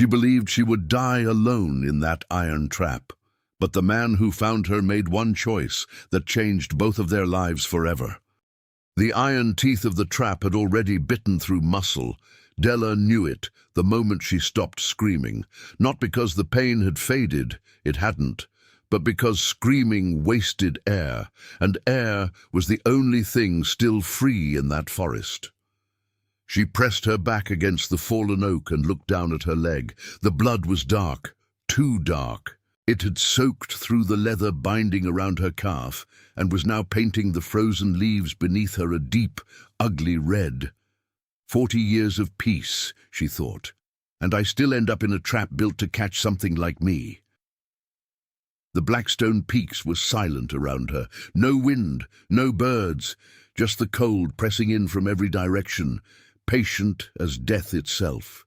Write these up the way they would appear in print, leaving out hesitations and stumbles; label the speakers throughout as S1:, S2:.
S1: She believed she would die alone in that iron trap. But the man who found her made one choice that changed both of their lives forever. The iron teeth of the trap had already bitten through muscle. Della knew it the moment she stopped screaming, not because the pain had faded, it hadn't, but because screaming wasted air, and air was the only thing still free in that forest. She pressed her back against the fallen oak and looked down at her leg. The blood was dark, too dark. It had soaked through the leather binding around her calf and was now painting the frozen leaves beneath her a deep, ugly red. 40 years of peace, she thought, and I still end up in a trap built to catch something like me. The Blackstone peaks were silent around her. No wind, no birds, just the cold pressing in from every direction, patient as death itself.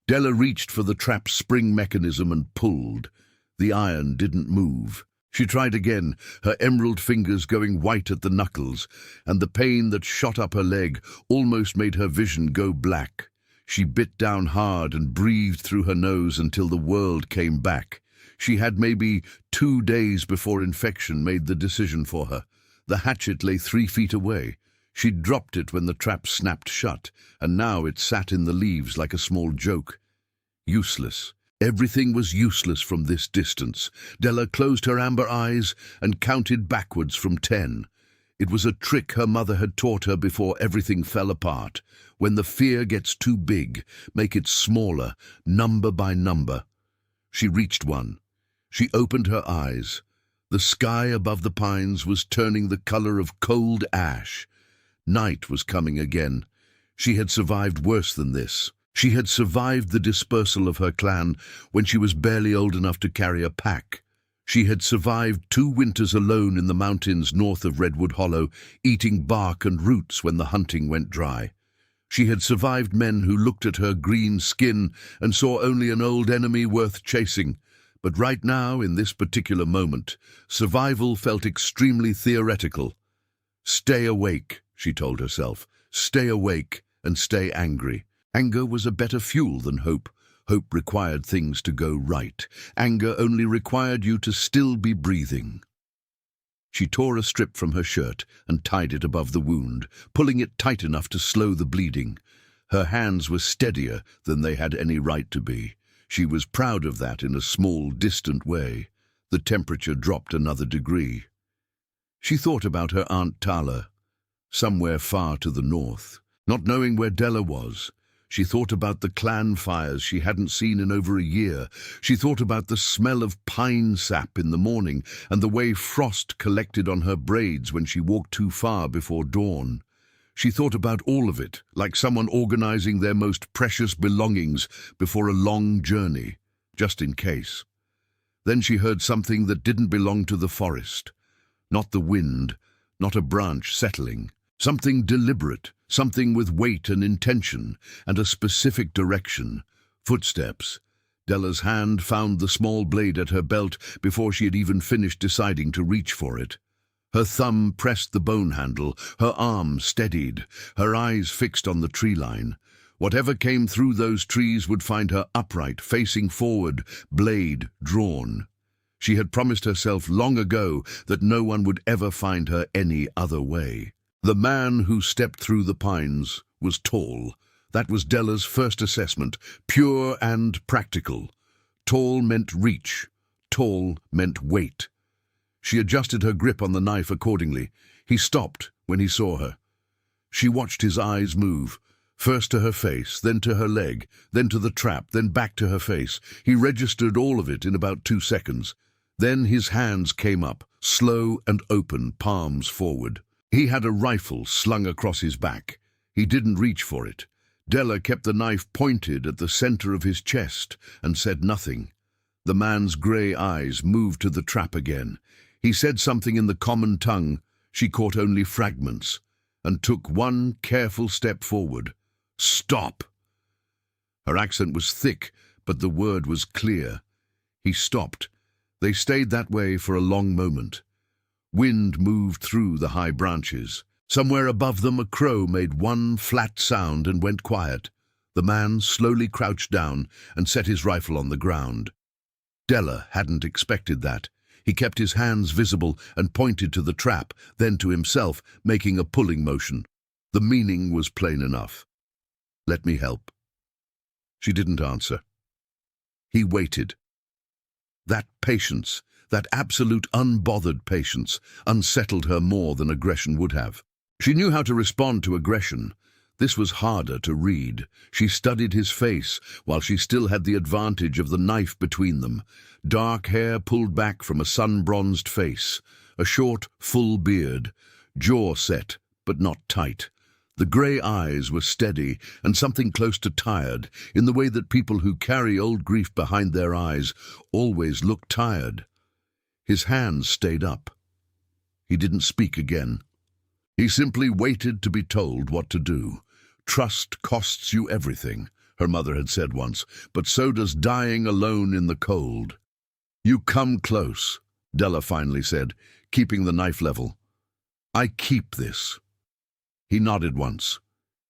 S1: Della reached for the trap's spring mechanism and pulled. The iron didn't move. She tried again, her emerald fingers going white at the knuckles, and the pain that shot up her leg almost made her vision go black. She bit down hard and breathed through her nose until the world came back. She had maybe 2 days before infection made the decision for her. The hatchet lay 3 feet away. She'd dropped it when the trap snapped shut, and now it sat in the leaves like a small joke. Useless. Everything was useless from this distance. Della closed her amber eyes and counted backwards from 10. It was a trick her mother had taught her before everything fell apart. When the fear gets too big, make it smaller, number by number. She reached 1. She opened her eyes. The sky above the pines was turning the color of cold ash. Night was coming again. She had survived worse than this. She had survived the dispersal of her clan when she was barely old enough to carry a pack. She had survived 2 winters alone in the mountains north of Redwood Hollow, eating bark and roots when the hunting went dry. She had survived men who looked at her green skin and saw only an old enemy worth chasing. But right now, in this particular moment, survival felt extremely theoretical. Stay awake, she told herself. Stay awake and stay angry. Anger was a better fuel than hope. Hope required things to go right. Anger only required you to still be breathing. She tore a strip from her shirt and tied it above the wound, pulling it tight enough to slow the bleeding. Her hands were steadier than they had any right to be. She was proud of that in a small, distant way. The temperature dropped another degree. She thought about her Aunt Tala, somewhere far to the north. Not knowing where Della was, she thought about the clan fires she hadn't seen in over a year. She thought about the smell of pine sap in the morning and the way frost collected on her braids when she walked too far before dawn. She thought about all of it, like someone organizing their most precious belongings before a long journey, just in case. Then she heard something that didn't belong to the forest. Not the wind, not a branch settling. Something deliberate, something with weight and intention, and a specific direction. Footsteps. Della's hand found the small blade at her belt before she had even finished deciding to reach for it. Her thumb pressed the bone handle, her arm steadied, her eyes fixed on the tree line. Whatever came through those trees would find her upright, facing forward, blade drawn. She had promised herself long ago that no one would ever find her any other way. The man who stepped through the pines was tall. That was Della's first assessment, pure and practical. Tall meant reach. Tall meant weight. She adjusted her grip on the knife accordingly. He stopped when he saw her. She watched his eyes move, first to her face, then to her leg, then to the trap, then back to her face. He registered all of it in about 2 seconds. Then his hands came up, slow and open, palms forward. He had a rifle slung across his back. He didn't reach for it. Della kept the knife pointed at the center of his chest and said nothing. The man's grey eyes moved to the trap again. He said something in the common tongue. She caught only fragments and took one careful step forward. Stop! Her accent was thick, but the word was clear. He stopped. They stayed that way for a long moment. Wind moved through the high branches. Somewhere above them a crow made one flat sound and went quiet. The man slowly crouched down and set his rifle on the ground. Della hadn't expected that. He kept his hands visible and pointed to the trap, then to himself, making a pulling motion. The meaning was plain enough. "Let me help." She didn't answer. He waited. That patience, that absolute unbothered patience, unsettled her more than aggression would have. She knew how to respond to aggression. This was harder to read. She studied his face while she still had the advantage of the knife between them. Dark hair pulled back from a sun-bronzed face, a short, full beard, jaw set, but not tight. The grey eyes were steady and something close to tired, in the way that people who carry old grief behind their eyes always look tired. His hands stayed up. He didn't speak again. He simply waited to be told what to do. "Trust costs you everything," her mother had said once, "but so does dying alone in the cold." "You come close," Della finally said, keeping the knife level. "I keep this." He nodded once.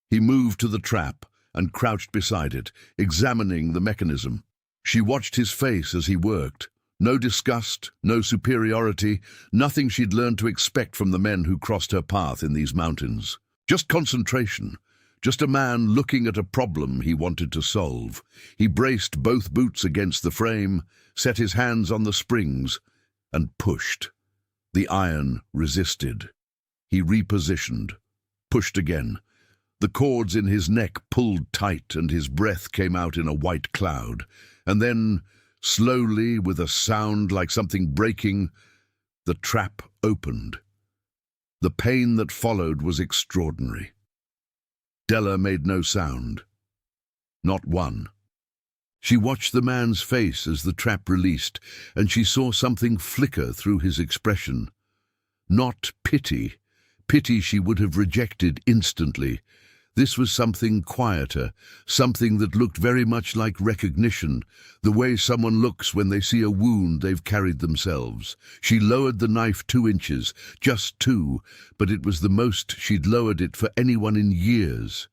S1: He moved to the trap and crouched beside it, examining the mechanism. She watched his face as he worked. No disgust, no superiority, nothing she'd learned to expect from the men who crossed her path in these mountains. Just concentration. Just a man looking at a problem he wanted to solve. He braced both boots against the frame, set his hands on the springs, and pushed. The iron resisted. He repositioned, pushed again. The cords in his neck pulled tight and his breath came out in a white cloud. And then, slowly, with a sound like something breaking, the trap opened. The pain that followed was extraordinary. Della made no sound. Not one. She watched the man's face as the trap released, and she saw something flicker through his expression. Not pity. Pity she would have rejected instantly. This was something quieter, something that looked very much like recognition, the way someone looks when they see a wound they've carried themselves. She lowered the knife 2 inches, just 2, but it was the most she'd lowered it for anyone in years.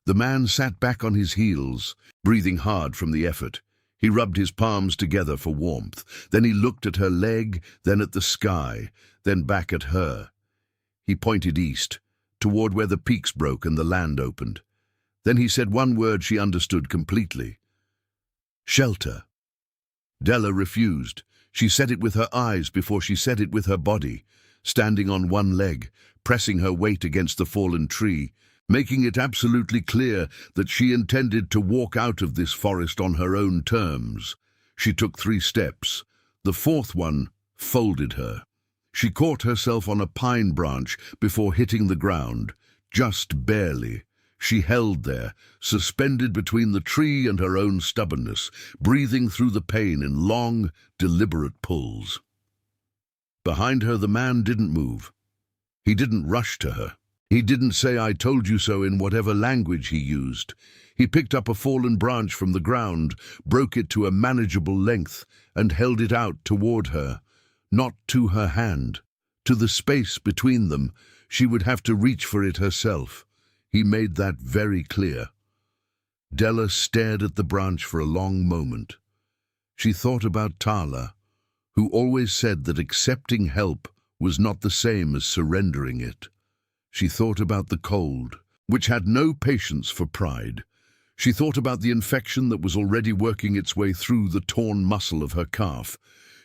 S1: The man sat back on his heels, breathing hard from the effort. He rubbed his palms together for warmth. Then he looked at her leg, then at the sky, then back at her. He pointed east, toward where the peaks broke and the land opened. Then he said one word she understood completely. "Shelter." Della refused. She said it with her eyes before she said it with her body, standing on one leg, pressing her weight against the fallen tree, making it absolutely clear that she intended to walk out of this forest on her own terms. She took 3 steps. The 4th one folded her. She caught herself on a pine branch before hitting the ground, just barely. She held there, suspended between the tree and her own stubbornness, breathing through the pain in long, deliberate pulls. Behind her, the man didn't move. He didn't rush to her. He didn't say "I told you so" in whatever language he used. He picked up a fallen branch from the ground, broke it to a manageable length, and held it out toward her. Not to her hand. To the space between them, she would have to reach for it herself. He made that very clear. Della stared at the branch for a long moment. She thought about Tala, who always said that accepting help was not the same as surrendering it. She thought about the cold, which had no patience for pride. She thought about the infection that was already working its way through the torn muscle of her calf.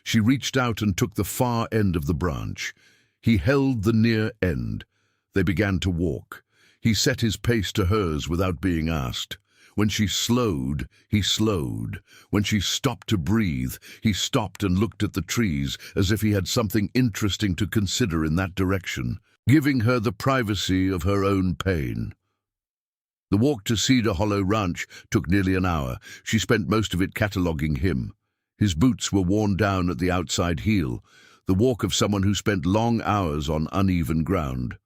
S1: She reached out and took the far end of the branch. He held the near end. They began to walk. He set his pace to hers without being asked. When she slowed, he slowed. When she stopped to breathe, he stopped and looked at the trees as if he had something interesting to consider in that direction, giving her the privacy of her own pain. The walk to Cedar Hollow Ranch took nearly an hour. She spent most of it cataloguing him. His boots were worn down at the outside heel, the walk of someone who spent long hours on uneven ground.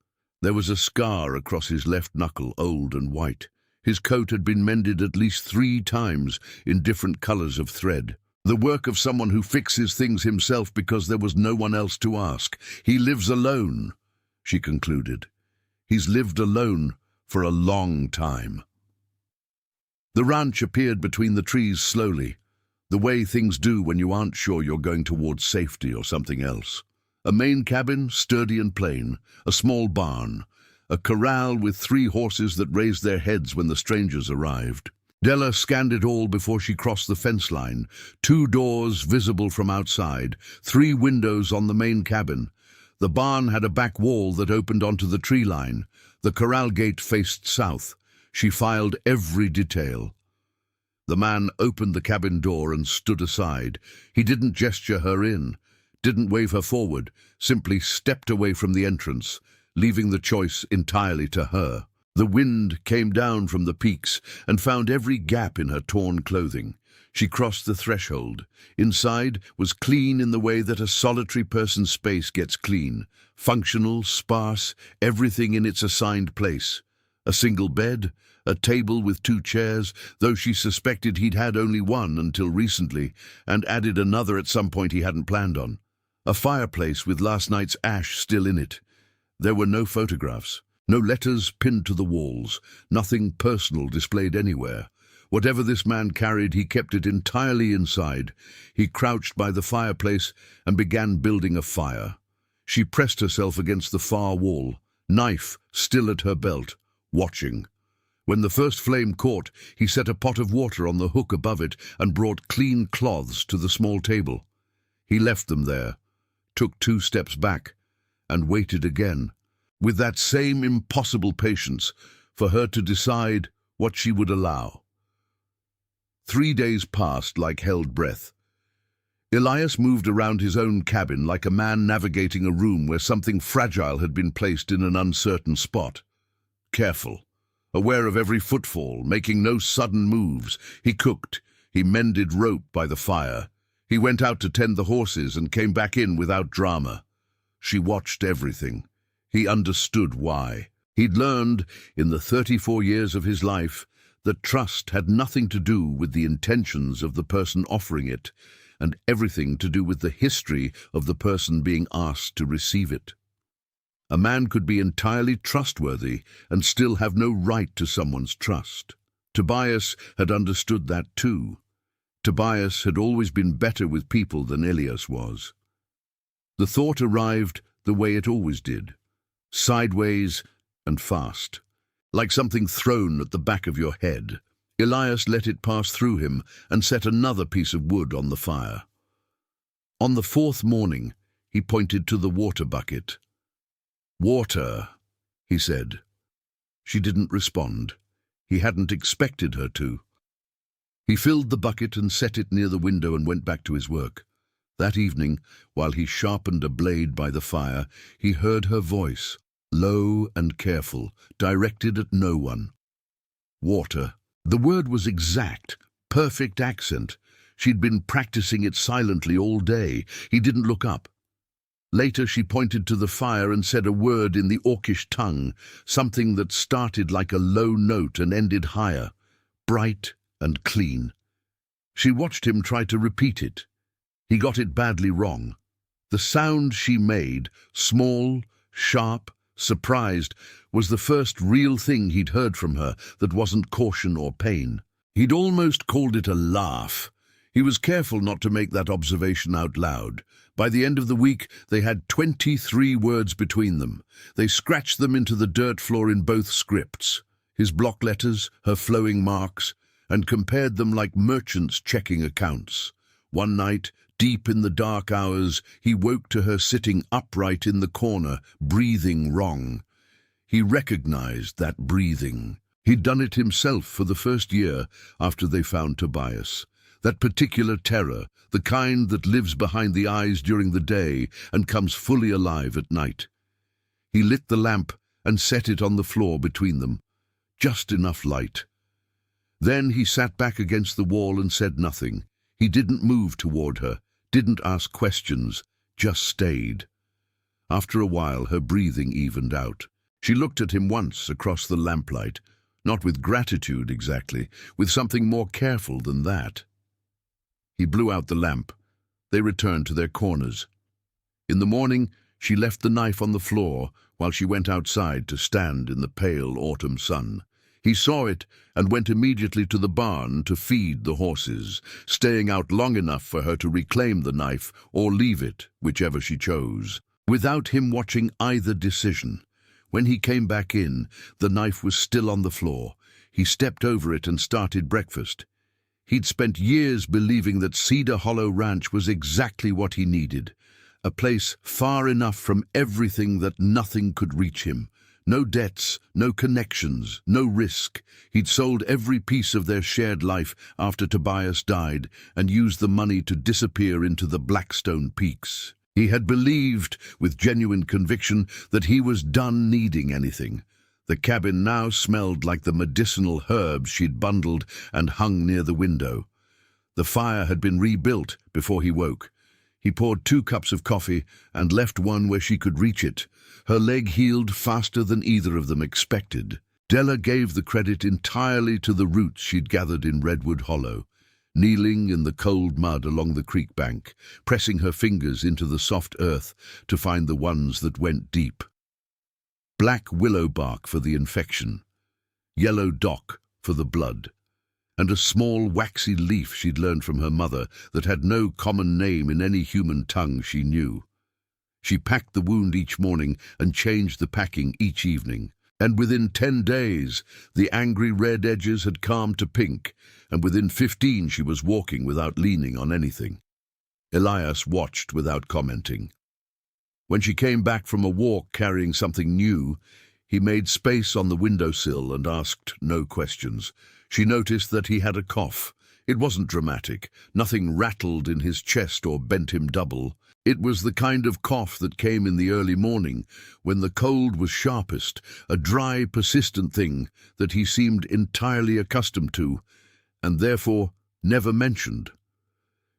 S1: There was a scar across his left knuckle, old and white. His coat had been mended at least 3 times in different colors of thread. The work of someone who fixes things himself because there was no one else to ask. He lives alone, she concluded. He's lived alone for a long time. The ranch appeared between the trees slowly, the way things do when you aren't sure you're going towards safety or something else. A main cabin, sturdy and plain, a small barn, a corral with 3 horses that raised their heads when the strangers arrived. Della scanned it all before she crossed the fence line. 2 doors visible from outside, 3 windows on the main cabin. The barn had a back wall that opened onto the tree line. The corral gate faced south. She filed every detail. The man opened the cabin door and stood aside. He didn't gesture her in, didn't wave her forward, simply stepped away from the entrance, leaving the choice entirely to her. The wind came down from the peaks and found every gap in her torn clothing. She crossed the threshold. Inside was clean in the way that a solitary person's space gets clean. Functional, sparse, everything in its assigned place. A single bed, a table with 2 chairs, though she suspected he'd had only one until recently, and added another at some point he hadn't planned on. A fireplace with last night's ash still in it. There were no photographs. No letters pinned to the walls, nothing personal displayed anywhere. Whatever this man carried, he kept it entirely inside. He crouched by the fireplace and began building a fire. She pressed herself against the far wall, knife still at her belt, watching. When the first flame caught, he set a pot of water on the hook above it and brought clean cloths to the small table. He left them there, took 2 steps back, and waited again, with that same impossible patience, for her to decide what she would allow. 3 days passed like held breath. Elias moved around his own cabin like a man navigating a room where something fragile had been placed in an uncertain spot. Careful, aware of every footfall, making no sudden moves. He cooked, he mended rope by the fire. He went out to tend the horses and came back in without drama. She watched everything. He understood why. He'd learned, in the 34 years of his life, that trust had nothing to do with the intentions of the person offering it, and everything to do with the history of the person being asked to receive it. A man could be entirely trustworthy and still have no right to someone's trust. Tobias had understood that too. Tobias had always been better with people than Elias was. The thought arrived the way it always did. Sideways and fast, like something thrown at the back of your head. Elias let it pass through him and set another piece of wood on the fire. On the 4th morning, he pointed to the water bucket. "Water," he said. She didn't respond. He hadn't expected her to. He filled the bucket and set it near the window and went back to his work. That evening, while he sharpened a blade by the fire, he heard her voice, low and careful, directed at no one. Water. The word was exact, perfect accent. She'd been practicing it silently all day. He didn't look up. Later she pointed to the fire and said a word in the Orcish tongue, something that started like a low note and ended higher, bright and clean. She watched him try to repeat it. He got it badly wrong. The sound she made, small, sharp, surprised, was the first real thing he'd heard from her that wasn't caution or pain. He'd almost called it a laugh. He was careful not to make that observation out loud. By the end of the week, they had 23 words between them. They scratched them into the dirt floor in both scripts, his block letters, her flowing marks, and compared them like merchants checking accounts. One night, deep in the dark hours, he woke to her sitting upright in the corner, breathing wrong. He recognized that breathing. He'd done it himself for the first year after they found Tobias. That particular terror, the kind that lives behind the eyes during the day and comes fully alive at night. He lit the lamp and set it on the floor between them. Just enough light. Then he sat back against the wall and said nothing. He didn't move toward her, didn't ask questions, just stayed. After a while, her breathing evened out. She looked at him once across the lamplight, not with gratitude exactly, with something more careful than that. He blew out the lamp. They returned to their corners. In the morning, she left the knife on the floor while she went outside to stand in the pale autumn sun. He saw it and went immediately to the barn to feed the horses, staying out long enough for her to reclaim the knife or leave it, whichever she chose. Without him watching either decision, when he came back in, the knife was still on the floor. He stepped over it and started breakfast. He'd spent years believing that Cedar Hollow Ranch was exactly what he needed, a place far enough from everything that nothing could reach him. No debts, no connections, no risk. He'd sold every piece of their shared life after Tobias died and used the money to disappear into the Blackstone Peaks. He had believed, with genuine conviction, that he was done needing anything. The cabin now smelled like the medicinal herbs she'd bundled and hung near the window. The fire had been rebuilt before he woke. He poured 2 cups of coffee and left one where she could reach it. Her leg healed faster than either of them expected. Della gave the credit entirely to the roots she'd gathered in Redwood Hollow, kneeling in the cold mud along the creek bank, pressing her fingers into the soft earth to find the ones that went deep. Black willow bark for the infection, yellow dock for the blood, and a small waxy leaf she'd learned from her mother that had no common name in any human tongue she knew. She packed the wound each morning and changed the packing each evening, and within 10 days the angry red edges had calmed to pink, and within 15 she was walking without leaning on anything. Elias watched without commenting. When she came back from a walk carrying something new, he made space on the windowsill and asked no questions. She noticed that he had a cough. It wasn't dramatic. Nothing rattled in his chest or bent him double. It was the kind of cough that came in the early morning, when the cold was sharpest, a dry, persistent thing that he seemed entirely accustomed to, and therefore never mentioned.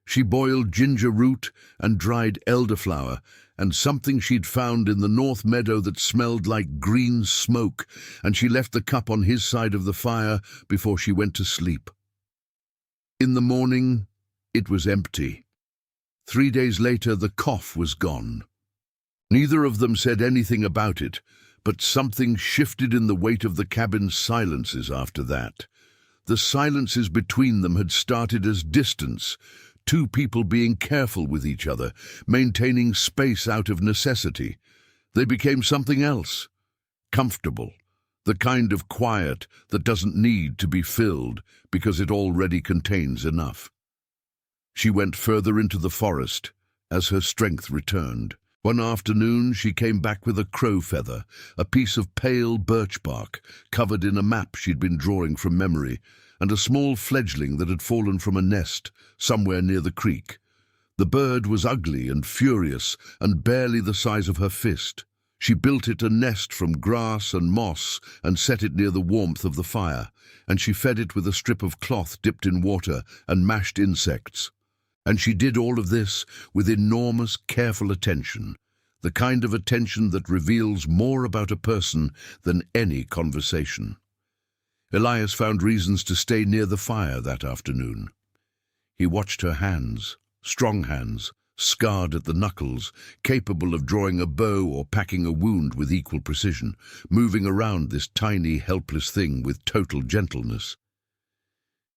S1: She boiled ginger root and dried elderflower, and something she'd found in the north meadow that smelled like green smoke, and she left the cup on his side of the fire before she went to sleep. In the morning, it was empty. 3 days later, the cough was gone. Neither of them said anything about it, but something shifted in the weight of the cabin's silences after that. The silences between them had started as distance, 2 people being careful with each other, maintaining space out of necessity. They became something else, comfortable, the kind of quiet that doesn't need to be filled because it already contains enough. She went further into the forest as her strength returned. One afternoon she came back with a crow feather, a piece of pale birch bark covered in a map she'd been drawing from memory, and a small fledgling that had fallen from a nest somewhere near the creek. The bird was ugly and furious and barely the size of her fist. She built it a nest from grass and moss and set it near the warmth of the fire, and she fed it with a strip of cloth dipped in water and mashed insects. And she did all of this with enormous, careful attention, the kind of attention that reveals more about a person than any conversation. Elias found reasons to stay near the fire that afternoon. He watched her hands, strong hands, scarred at the knuckles, capable of drawing a bow or packing a wound with equal precision, moving around this tiny, helpless thing with total gentleness.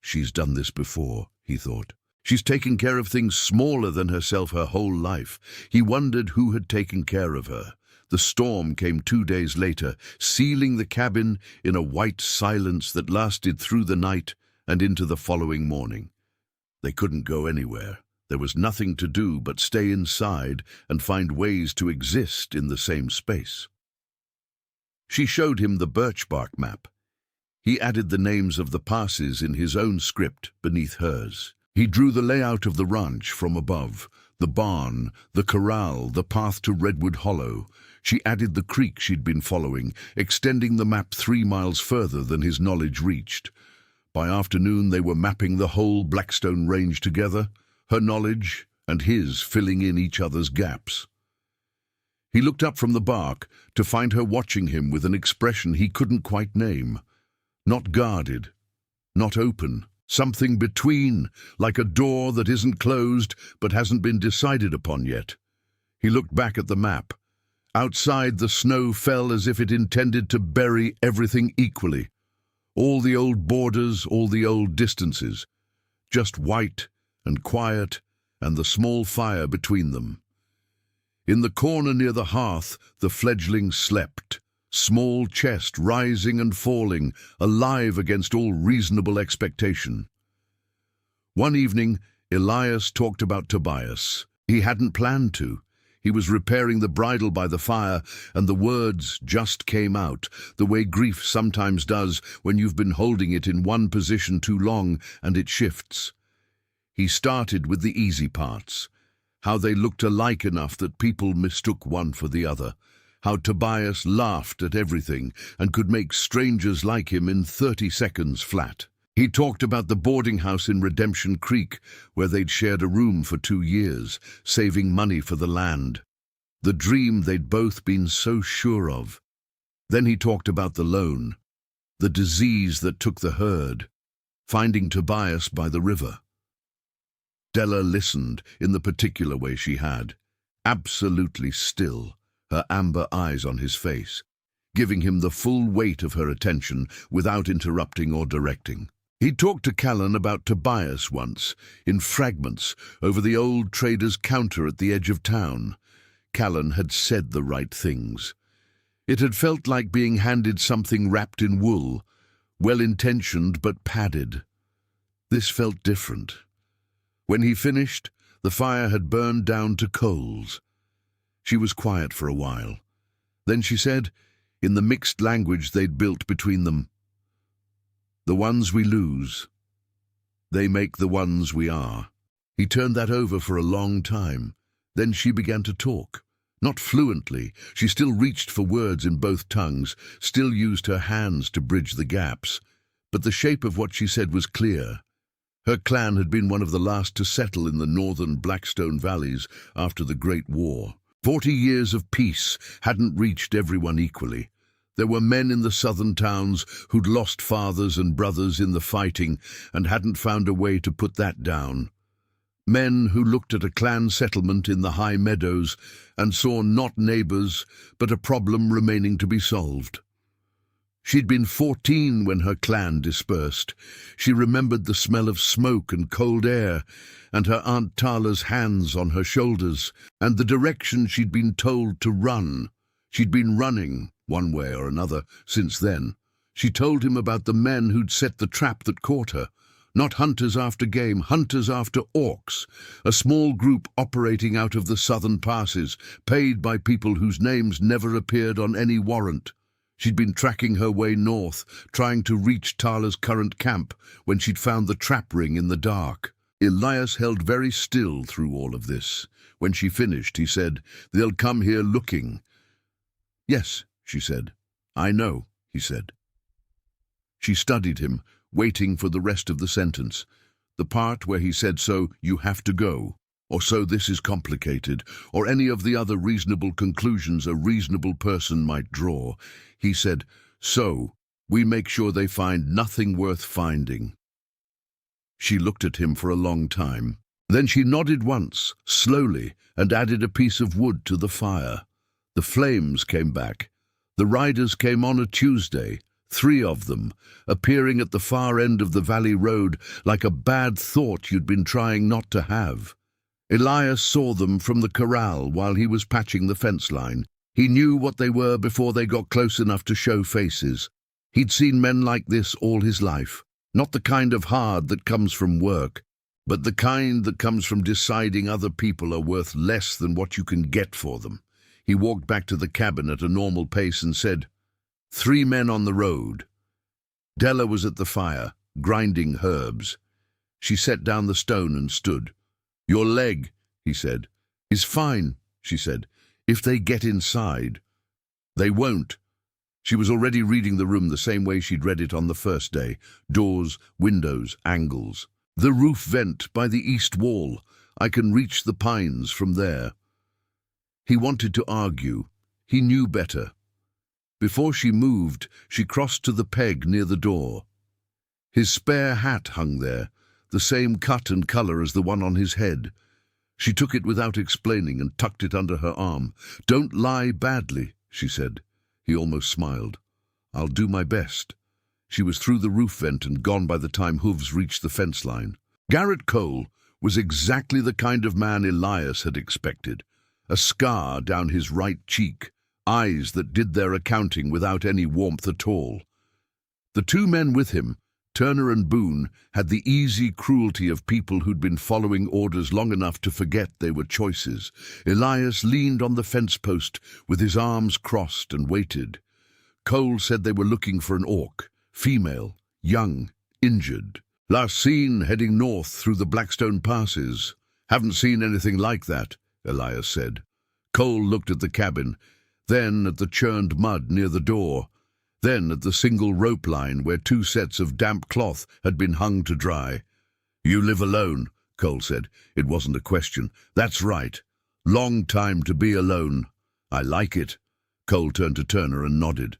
S1: She's done this before, he thought. She's taken care of things smaller than herself her whole life. He wondered who had taken care of her. The storm came 2 days later, sealing the cabin in a white silence that lasted through the night and into the following morning. They couldn't go anywhere. There was nothing to do but stay inside and find ways to exist in the same space. She showed him the birch bark map. He added the names of the passes in his own script beneath hers. He drew the layout of the ranch from above, the barn, the corral, the path to Redwood Hollow. She added the creek she'd been following, extending the map 3 miles further than his knowledge reached. By afternoon they were mapping the whole Blackstone Range together, her knowledge and his filling in each other's gaps. He looked up from the bark to find her watching him with an expression he couldn't quite name. Not guarded, not open, something between, like a door that isn't closed but hasn't been decided upon yet. He looked back at the map. Outside, the snow fell as if it intended to bury everything equally. All the old borders, all the old distances. Just white and quiet and the small fire between them. In the corner near the hearth, the fledgling slept, small chest rising and falling, alive against all reasonable expectation. One evening, Elias talked about Tobias. He hadn't planned to. He was repairing the bridle by the fire, and the words just came out, the way grief sometimes does when you've been holding it in one position too long and it shifts. He started with the easy parts, how they looked alike enough that people mistook one for the other, how Tobias laughed at everything and could make strangers like him in 30 seconds flat. He talked about the boarding house in Redemption Creek, where they'd shared a room for 2 years, saving money for the land. The dream they'd both been so sure of. Then he talked about the loan, the disease that took the herd, finding Tobias by the river. Della listened in the particular way she had, absolutely still, her amber eyes on his face, giving him the full weight of her attention without interrupting or directing. He talked to Callan about Tobias once, in fragments, over the old trader's counter at the edge of town. Callan had said the right things. It had felt like being handed something wrapped in wool, well-intentioned but padded. This felt different. When he finished, the fire had burned down to coals. She was quiet for a while. Then she said, in the mixed language they'd built between them, "The ones we lose, they make the ones we are." He turned that over for a long time. Then she began to talk. Not fluently, she still reached for words in both tongues, still used her hands to bridge the gaps. But the shape of what she said was clear. Her clan had been one of the last to settle in the northern Blackstone valleys after the Great War. 40 years of peace hadn't reached everyone equally. There were men in the southern towns who'd lost fathers and brothers in the fighting and hadn't found a way to put that down. Men who looked at a clan settlement in the high meadows and saw not neighbors, but a problem remaining to be solved. She'd been 14 when her clan dispersed. She remembered the smell of smoke and cold air, and her Aunt Tala's hands on her shoulders, and the direction she'd been told to run. She'd been running, one way or another, since then. She told him about the men who'd set the trap that caught her. Not hunters after game, hunters after orcs. A small group operating out of the southern passes, paid by people whose names never appeared on any warrant. She'd been tracking her way north, trying to reach Tala's current camp, when she'd found the trap ring in the dark. Elias held very still through all of this. When she finished, he said, "They'll come here looking." "Yes," she said. "I know," he said. She studied him, waiting for the rest of the sentence. The part where he said, "So you have to go," or "so this is complicated," or any of the other reasonable conclusions a reasonable person might draw. He said, "So we make sure they find nothing worth finding." She looked at him for a long time. Then she nodded once, slowly, and added a piece of wood to the fire. The flames came back. The riders came on a Tuesday, 3 of them, appearing at the far end of the valley road like a bad thought you'd been trying not to have. Elias saw them from the corral while he was patching the fence line. He knew what they were before they got close enough to show faces. He'd seen men like this all his life. Not the kind of hard that comes from work, but the kind that comes from deciding other people are worth less than what you can get for them. He walked back to the cabin at a normal pace and said, 3 men on the road." Della was at the fire, grinding herbs. She set down the stone and stood. "Your leg," he said. "Is fine," she said, "if they get inside." "They won't." She was already reading the room the same way she'd read it on the first day. Doors, windows, angles. "The roof vent by the east wall. I can reach the pines from there." He wanted to argue. He knew better. Before she moved, she crossed to the peg near the door. His spare hat hung there, the same cut and color as the one on his head. She took it without explaining and tucked it under her arm. "Don't lie badly," she said. He almost smiled. "I'll do my best." She was through the roof vent and gone by the time hooves reached the fence line. Garrett Cole was exactly the kind of man Elias had expected. A scar down his right cheek, eyes that did their accounting without any warmth at all. The two men with him, Turner and Boone, had the easy cruelty of people who'd been following orders long enough to forget they were choices. Elias leaned on the fence post with his arms crossed and waited. Cole said they were looking for an orc, female, young, injured. Last seen heading north through the Blackstone passes. Haven't seen anything like that, Elias said. Cole looked at the cabin, then at the churned mud near the door, then at the single rope line where 2 sets of damp cloth had been hung to dry. "You live alone," Cole said. It wasn't a question. "That's right. Long time to be alone." "I like it." Cole turned to Turner and nodded.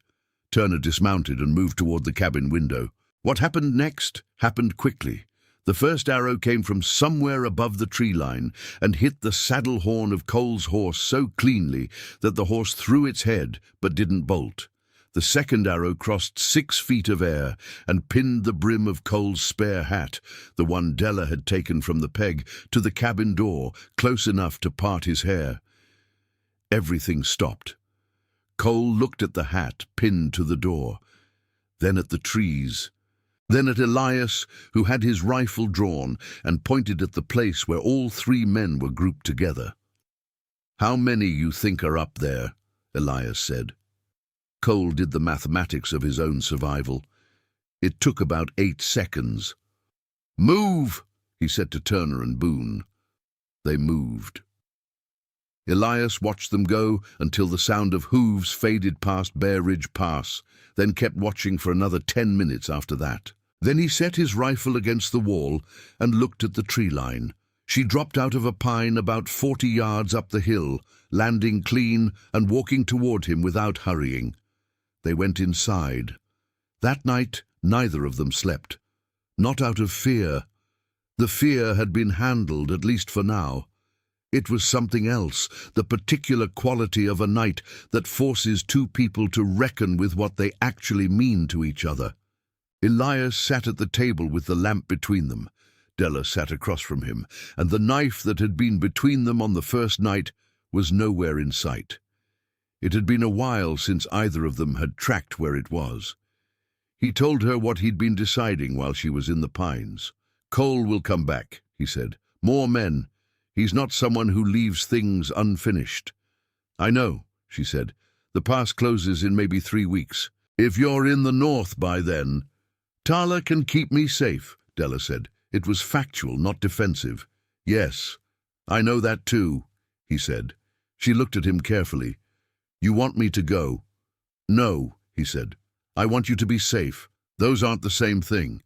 S1: Turner dismounted and moved toward the cabin window. What happened next happened quickly. The first arrow came from somewhere above the tree line and hit the saddle horn of Cole's horse so cleanly that the horse threw its head but didn't bolt. The second arrow crossed 6 feet of air and pinned the brim of Cole's spare hat, the one Della had taken from the peg, to the cabin door, close enough to part his hair. Everything stopped. Cole looked at the hat pinned to the door, then at the trees, then at Elias, who had his rifle drawn and pointed at the place where all 3 men were grouped together. "How many you think are up there?" Elias said. Cole did the mathematics of his own survival. It took about 8 seconds. "Move!" he said to Turner and Boone. They moved. Elias watched them go until the sound of hooves faded past Bear Ridge Pass, then kept watching for another 10 minutes after that. Then he set his rifle against the wall and looked at the tree line. She dropped out of a pine about 40 yards up the hill, landing clean and walking toward him without hurrying. They went inside. That night, neither of them slept. Not out of fear. The fear had been handled, at least for now. It was something else, the particular quality of a night that forces 2 people to reckon with what they actually mean to each other. Elias sat at the table with the lamp between them. Della sat across from him, and the knife that had been between them on the first night was nowhere in sight. It had been a while since either of them had tracked where it was. He told her what he'd been deciding while she was in the pines. "Cole will come back," he said. "More men. He's not someone who leaves things unfinished." "I know," she said. "The pass closes in maybe 3 weeks. If you're in the north by then—" "Tala can keep me safe," Della said. It was factual, not defensive. "Yes, I know that too," he said. She looked at him carefully. "You want me to go?" "No," he said. "I want you to be safe. Those aren't the same thing."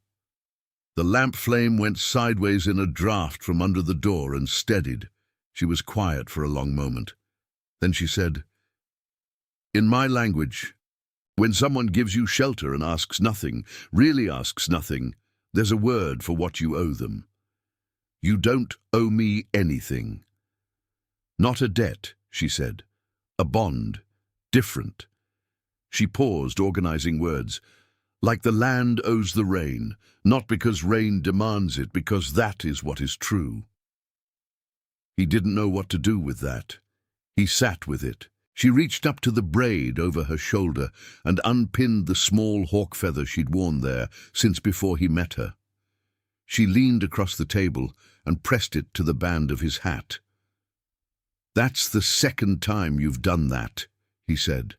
S1: The lamp flame went sideways in a draft from under the door and steadied. She was quiet for a long moment. Then she said, "In my language, when someone gives you shelter and asks nothing, really asks nothing, there's a word for what you owe them. You don't owe me anything." "Not a debt," she said. "A bond. Different." She paused, organizing words. "Like the land owes the rain, not because rain demands it, because that is what is true." He didn't know what to do with that. He sat with it. She reached up to the braid over her shoulder and unpinned the small hawk feather she'd worn there since before he met her. She leaned across the table and pressed it to the band of his hat. "That's the 2nd time you've done that," he said.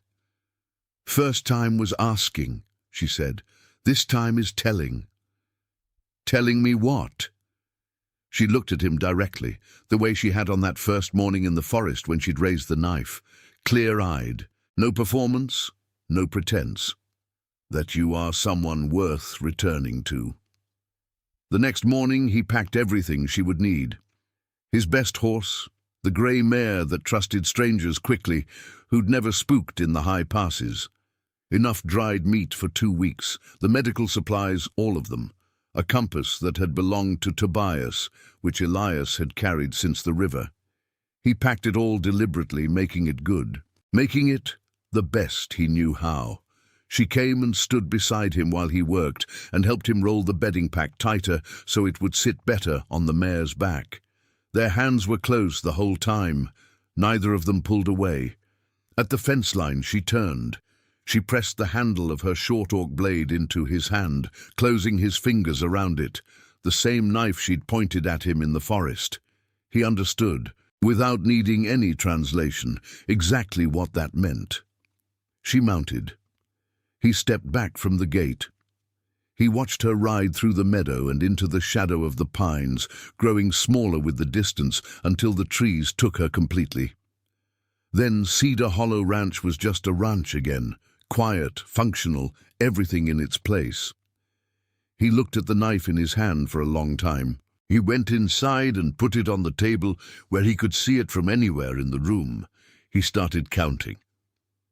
S1: "First time was asking," she said. "This time is telling." "Telling me what?" She looked at him directly, the way she had on that first morning in the forest when she'd raised the knife, clear-eyed, no performance, no pretense. "That you are someone worth returning to." The next morning he packed everything she would need. His best horse, the grey mare that trusted strangers quickly, who'd never spooked in the high passes. Enough dried meat for 2 weeks, the medical supplies, all of them. A compass that had belonged to Tobias, which Elias had carried since the river. He packed it all deliberately, making it good. Making it the best he knew how. She came and stood beside him while he worked and helped him roll the bedding pack tighter so it would sit better on the mare's back. Their hands were close the whole time. Neither of them pulled away. At the fence line she turned. She pressed the handle of her short oak blade into his hand, closing his fingers around it, the same knife she'd pointed at him in the forest. He understood, without needing any translation, exactly what that meant. She mounted. He stepped back from the gate. He watched her ride through the meadow and into the shadow of the pines, growing smaller with the distance until the trees took her completely. Then Cedar Hollow Ranch was just a ranch again, quiet, functional, everything in its place. He looked at the knife in his hand for a long time. He went inside and put it on the table where he could see it from anywhere in the room. He started counting.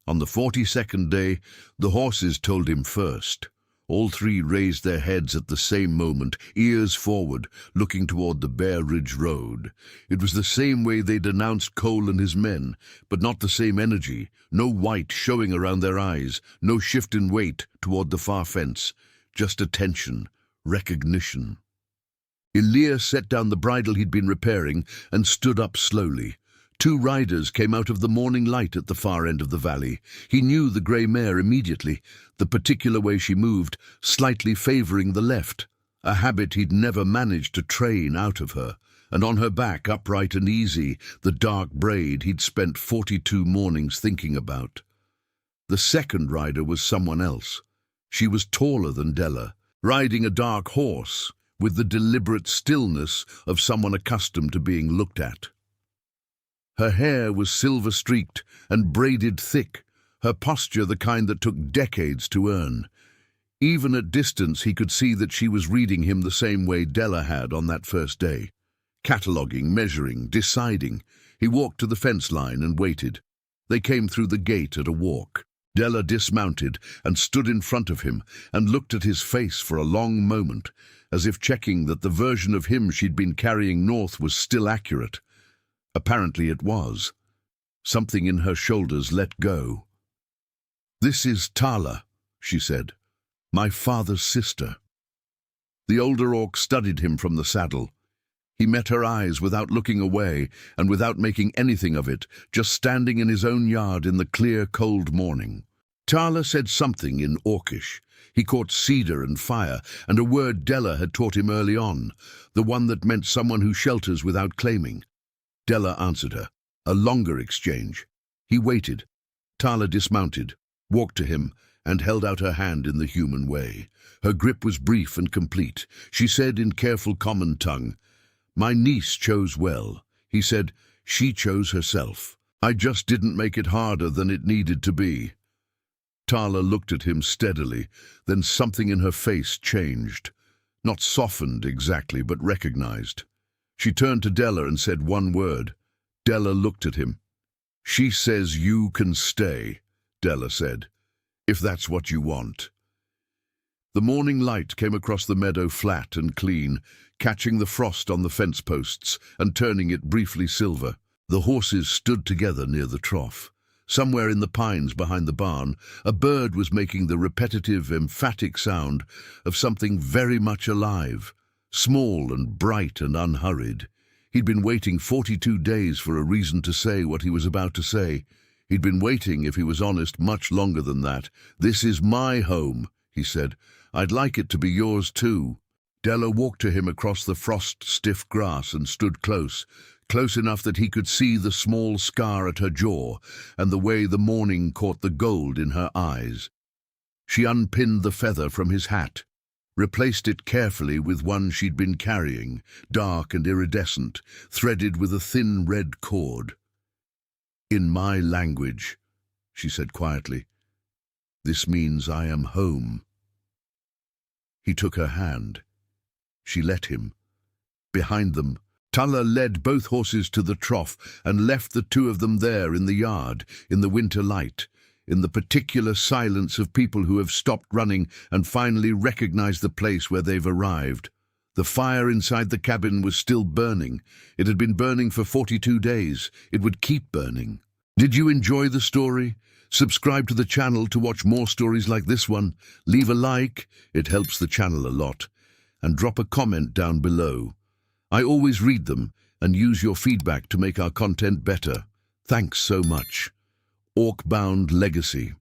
S1: On the 42nd day, the horses told him first. All three raised their heads at the same moment, ears forward, looking toward the Bear Ridge Road. It was the same way they'd announced Cole and his men, but not the same energy, no white showing around their eyes, no shift in weight toward the far fence, just attention, recognition. Elia set down the bridle he'd been repairing and stood up slowly. Two riders came out of the morning light at the far end of the valley. He knew the grey mare immediately, the particular way she moved, slightly favouring the left, a habit he'd never managed to train out of her, and on her back, upright and easy, the dark braid he'd spent 42 mornings thinking about. The second rider was someone else. She was taller than Della, riding a dark horse, with the deliberate stillness of someone accustomed to being looked at. Her hair was silver-streaked and braided thick, her posture the kind that took decades to earn. Even at distance he could see that she was reading him the same way Della had on that first day. Cataloguing, measuring, deciding. He walked to the fence line and waited. They came through the gate at a walk. Della dismounted and stood in front of him and looked at his face for a long moment, as if checking that the version of him she'd been carrying north was still accurate. Apparently it was. Something in her shoulders let go. "This is Tala," she said, "my father's sister." The older orc studied him from the saddle. He met her eyes without looking away and without making anything of it, just standing in his own yard in the clear, cold morning. Tala said something in Orcish. He caught cedar and fire, and a word Della had taught him early on, the one that meant someone who shelters without claiming. Della answered her. A longer exchange. He waited. Tala dismounted, walked to him, and held out her hand in the human way. Her grip was brief and complete. She said in careful common tongue, "My niece chose well." He said, "She chose herself. I just didn't make it harder than it needed to be." Tala looked at him steadily, then something in her face changed. Not softened exactly, but recognized. She turned to Della and said one word. Della looked at him. "She says you can stay," Della said, "if that's what you want." The morning light came across the meadow flat and clean, catching the frost on the fence posts and turning it briefly silver. The horses stood together near the trough. Somewhere in the pines behind the barn, a bird was making the repetitive, emphatic sound of something very much alive, small and bright and unhurried. He'd been waiting 42 days for a reason to say what he was about to say. He'd been waiting, if he was honest, much longer than that. "This is my home," he said. "I'd like it to be yours too." Della walked to him across the frost-stiff grass and stood close enough that he could see the small scar at her jaw and the way the morning caught the gold in her eyes. She unpinned the feather from his hat, replaced it carefully with one she'd been carrying, dark and iridescent, threaded with a thin red cord. "In my language," she said quietly, "this means I am home." He took her hand. She let him. Behind them, Tala led both horses to the trough and left the two of them there in the yard, in the winter light, in the particular silence of people who have stopped running and finally recognized the place where they've arrived. The fire inside the cabin was still burning. It had been burning for 42 days. It would keep burning. Did you enjoy the story? Subscribe to the channel to watch more stories like this one. Leave a like, it helps the channel a lot. And drop a comment down below. I always read them and use your feedback to make our content better. Thanks so much. Orcbound Legacy.